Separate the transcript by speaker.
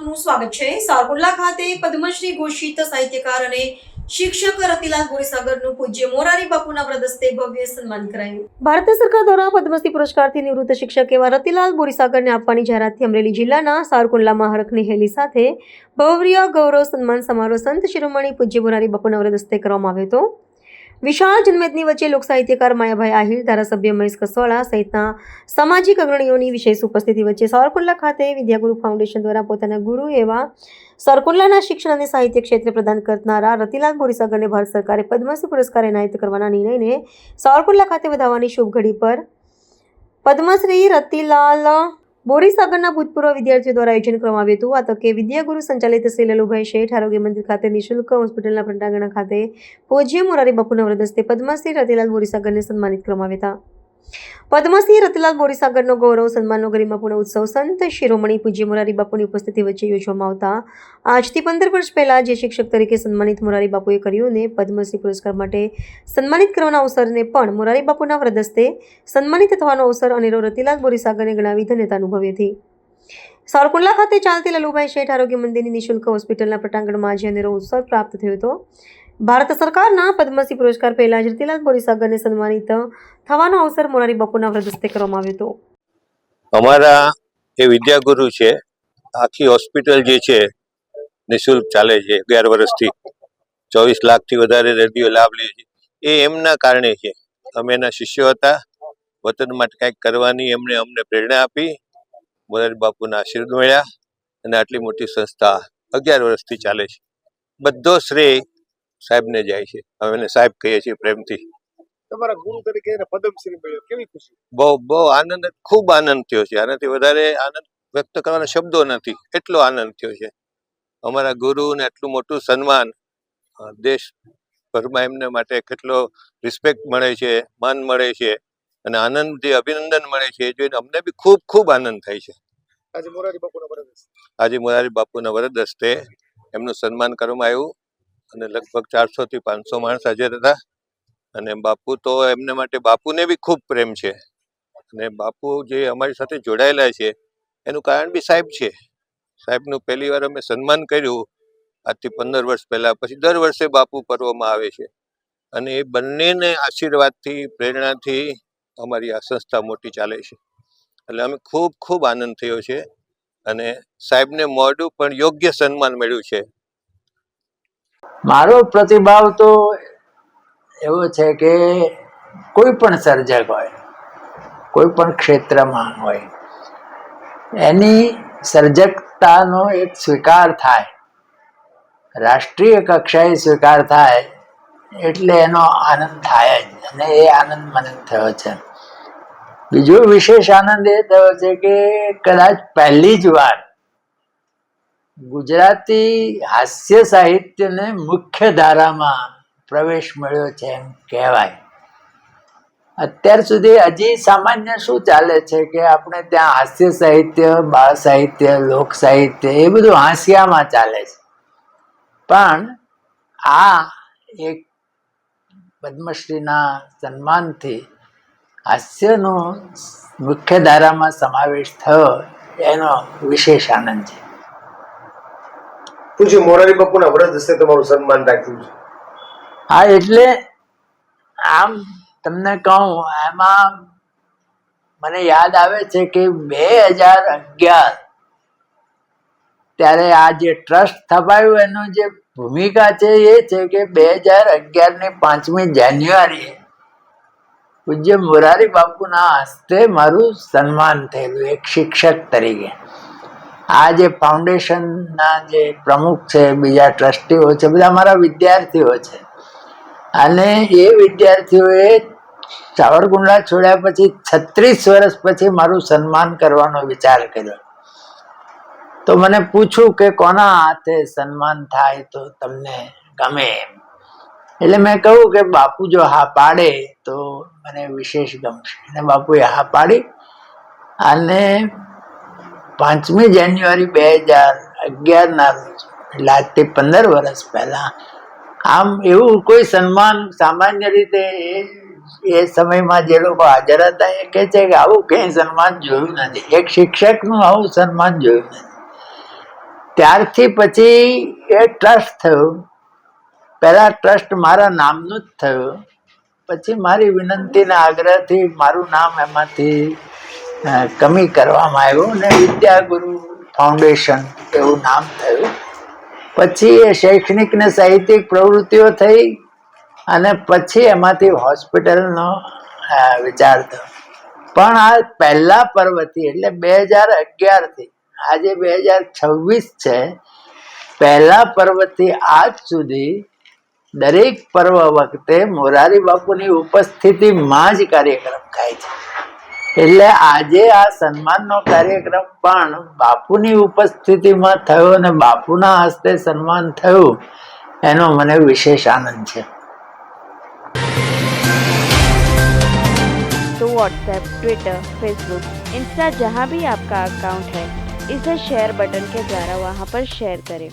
Speaker 1: આપનું સ્વાગત છે। સાવરકુંડલા ખાતે પદ્મશ્રી ઘોષિત સાહિત્યકાર અને શિક્ષક રતિલાલ બોરીસાગરનું પૂજ્ય મોરારી બાપુના વ્રદસ્તે ભવ્ય સન્માન કરાયું। ભારત સરકાર દ્વારા પદ્મશ્રી પુરસ્કારથી નિવૃત્ત શિક્ષક એવા રતિલાલ બોરીસાગરને આપવાની જાહેરાતથી અમરેલી જિલ્લાના સાવરકુંડલામાં હરખની હેલી સાથે ભવ્ય ગૌરવ સન્માન સમારોહ સંત શિરોમણી પૂજ્ય મોરારી બાપુના વ્રદસ્તે કરવામાં આવ્યો હતો। વિશાળ જનમેદની વચ્ચે લોક સાહિત્યકાર માયાભાઈ આહિર, ધારાસભ્ય મહેશ કસવાળા સહિતના સામાજિક અગ્રણીઓની વિશેષ ઉપસ્થિતિ વચ્ચે સાવરકુંડલા ખાતે વિદ્યાગુરુ ફાઉન્ડેશન દ્વારા પોતાના ગુરુ એવા સાવરકુંડલાના શિક્ષણ અને સાહિત્ય ક્ષેત્રે પ્રદાન કરનારા રતિલાલ બોરીસાગરને ભારત સરકારે પદ્મશ્રી પુરસ્કાર એનાયત કરવાના નિર્ણયને સાવરકુંડલા ખાતે વધાવવાની શુભ ઘડી પર પદ્મશ્રી રતિલાલ બોરીસાગરના ભૂતપૂર્વ વિદ્યાર્થીઓ દ્વારા આયોજન કરવામાં આવ્યું હતું। આ તકે વિદ્યાગુરુ સંચાલિત શ્રી લલુભાઈ શેઠ આરોગ્ય મંદિર ખાતે નિઃશુલ્ક હોસ્પિટલના પટાંગણ ખાતે પૂજ્ય મોરારી બાપુના વ્રદસ્તે પદ્મશ્રી રતિલાલ બોરીસાગરને સન્માનિત કરવામાં આવ્યા હતા। પદ્મશ્રી રતિલાલ બોરીસાગરનો ગૌરવ સન્માનનો ગરિમાપૂર્ણ ઉત્સવ સંત શિરોમણી પૂજ્ય મોરારી બાપુની ઉપસ્થિતિ વચ્ચે યોજવામાં આવતા આજથી 15 વર્ષ પહેલા જે શિક્ષક તરીકે સન્માનિત મોરારી બાપુએ કર્યું ને પદ્મશ્રી પુરસ્કાર માટે સન્માનિત કરવાના અવસરને પણ મોરારી બાપુના વ્રદસ્તે સન્માનિત થવાનો અવસર અનેરો રતિલાલ બોરીસાગરને ગણાવી ધન્યતા અનુભવી હતી। સાવરકુંડલા ખાતે ચાલતી લલુભાઈ શેઠ આરોગ્ય મંદિરની નિઃશુલ્ક હોસ્પિટલના પટાંગણમાં આજે અનેરો ઉત્સવ પ્રાપ્ત થયો હતો। ભારત સરકારના પદ્મશ્રી પુરસ્કાર પહેલા જ રતિલાલ બોરીસાગરને સન્માનિત થવાનો અવસર મોરારી બાપુના વ્રદસ્તે કરવામાં આવ્યો હતો।
Speaker 2: અમારા એ વિદ્યાગુરુ છે, આખી હોસ્પિટલ જે છે નિઃશુલ્ક ચાલે છે 11 વર્ષથી, 24 લાખથી વધારે દર્દીઓ લાભ લે છે। એ એમના કારણે છે। અમે એના શિષ્યો હતા, વતન માટે કંઈક કરવાની એમણે અમને પ્રેરણા આપી, મોરારી બાપુના આશીર્વાદ મળ્યા અને આટલી મોટી સંસ્થા 11 વર્ષથી ચાલે છે। બધો શ્રેય સાહેબને જાય છે। અમે એને સાહેબ કહીએ છીએ પ્રેમથી।
Speaker 3: તમારા ગુરુ તરીકે એને પદ્મશ્રી મળ્યો, કેવી ખુશી?
Speaker 2: બહુ આનંદ, ખૂબ આનંદ થયો છે। આનાથી વધારે આનંદ વ્યક્ત કરવાના શબ્દો નથી, એટલો આનંદ થયો છે। અમારા ગુરુને આટલું મોટું સન્માન દેશભરમાં એમને માટે કેટલો રિસ્પેક્ટ મળે છે, માન મળે છે અને આનંદથી અભિનંદન મળે છે, એ જોઈને અમને બી ખૂબ ખૂબ આનંદ થાય છે।
Speaker 3: આજે મોરારી બાપુના વ્રત
Speaker 2: આજે મોરારી બાપુના વ્રત હસ્તે એમનું સન્માન કરવામાં આવ્યું અને લગભગ 400 થી 500 માણસ હાજર હતા। અને બાપુ તો એમને માટે બાપુને બી ખૂબ પ્રેમ છે અને બાપુ જે અમારી સાથે જોડાયેલા છે એનું કારણ બી સાહેબ છે। સાહેબનું પહેલી વાર અમે સન્માન કર્યું આજથી 15 વર્ષ પહેલા, પછી દર વર્ષે બાપુ પર્વમાં આવે છે અને એ બંનેને આશીર્વાદથી, પ્રેરણાથી અમારી આ સંસ્થા મોટી ચાલે છે। એટલે અમે ખૂબ ખૂબ આનંદ થયો છે અને સાહેબને મોઢું પણ યોગ્ય સન્માન મળ્યું છે।
Speaker 4: મારો પ્રતિભાવ તો એવો છે કે કોઈ પણ સર્જક હોય, કોઈ પણ ક્ષેત્રમાં હોય, એની સર્જકતાનો એક સ્વીકાર થાય, રાષ્ટ્રીય કક્ષાએ સ્વીકાર થાય એટલે એનો આનંદ થાય જ, અને એ આનંદ મને થયો છે। બીજો વિશેષ આનંદ એ થયો છે કે કદાચ પહેલી જ વાર ગુજરાતી હાસ્ય સાહિત્યને મુખ્ય ધારામાં પ્રવેશ મળ્યો છે એમ કહેવાય। અત્યાર સુધી હજી સામાન્ય શું ચાલે છે કે આપણે ત્યાં હાસ્ય સાહિત્ય, બાળ સાહિત્ય, લોક સાહિત્ય એ બધું હાસ્યામાં ચાલે છે, પણ આ એક પદ્મશ્રીના સન્માનથી હાસ્યનો મુખ્ય ધારામાં સમાવેશ થયો એનો વિશેષ આનંદ છે।
Speaker 3: પૂજ્ય મોરારી બાપુના વ્રત હસ્તે તમારું સન્માન રાખ્યું છે।
Speaker 4: હા, એટલે આમ તમને કહું, એમાં મને યાદ આવે છે કે 2011 ત્યારે આ જે ટ્રસ્ટ સ્થપાયું એનું જે ભૂમિકા છે એ છે કે 2011ની 5મી જાન્યુઆરીએ પૂજ્ય મોરારી બાપુના હસ્તે મારું સન્માન થયેલું એક શિક્ષક તરીકે। આ જે ફાઉન્ડેશનના જે પ્રમુખ છે, બીજા ટ્રસ્ટીઓ છે, બધા મારા વિદ્યાર્થીઓ છે અને એ વિદ્યાર્થીઓએ સાવરકુંડલા છોડ્યા પછી 36 વર્ષ પછી મારું સન્માન કરવાનો વિચાર કર્યો। તો મને પૂછ્યું કે કોના હાથે સન્માન થાય તો તમને ગમે એમ, એટલે મેં કહ્યું કે બાપુ જો હા પાડે તો મને વિશેષ ગમશે, અને બાપુએ હા પાડી અને 5મી જાન્યુઆરી 2011ના રોજ, એટલે આજથી 15 વર્ષ પહેલા, આમ એવું કોઈ સન્માન સામાન્ય રીતે એ સમયમાં જે લોકો હાજર હતા એ કહે છે કે આવું કંઈ સન્માન જોયું નથી, એક શિક્ષકનું આવું સન્માન જોયું નથી। ત્યારથી પછી એ ટ્રસ્ટ થયું. પહેલા ટ્રસ્ટ મારા નામનું જ થયું, પછી મારી વિનંતીના આગ્રહથી મારું નામ એમાંથી કમી કરવામાં આવ્યું અને વિદ્યાગુરુ ફાઉન્ડેશન એવું નામ થયું. પછી એ શૈક્ષણિક ને સાહિત્યિક પ્રવૃત્તિઓ થઈ અને પછી એમાંથી હોસ્પિટલનો વિચાર થયો. પણ આ પહેલા પર્વથી એટલે 2011થી આજે 2026 છે, પહેલા પર્વથી આજ સુધી દરેક પર્વ વખતે મોરારી બાપુની ઉપસ્થિતિમાં જ કાર્યક્રમ થાય છે. એટલે આજે આ સન્માનનો કાર્યક્રમ પણ બાપુની ઉપસ્થિતિમાં થયો અને બાપુના હસ્તે સન્માન થયું, એનો મને વિશેષ આનંદ છે.
Speaker 5: तो व्हाट्सएप, ट्विटर, फेसबुक, इंस्टा जहाँ भी आपका अकाउंट है, इसे शेयर बटन के द्वारा वहाँ पर शेयर करें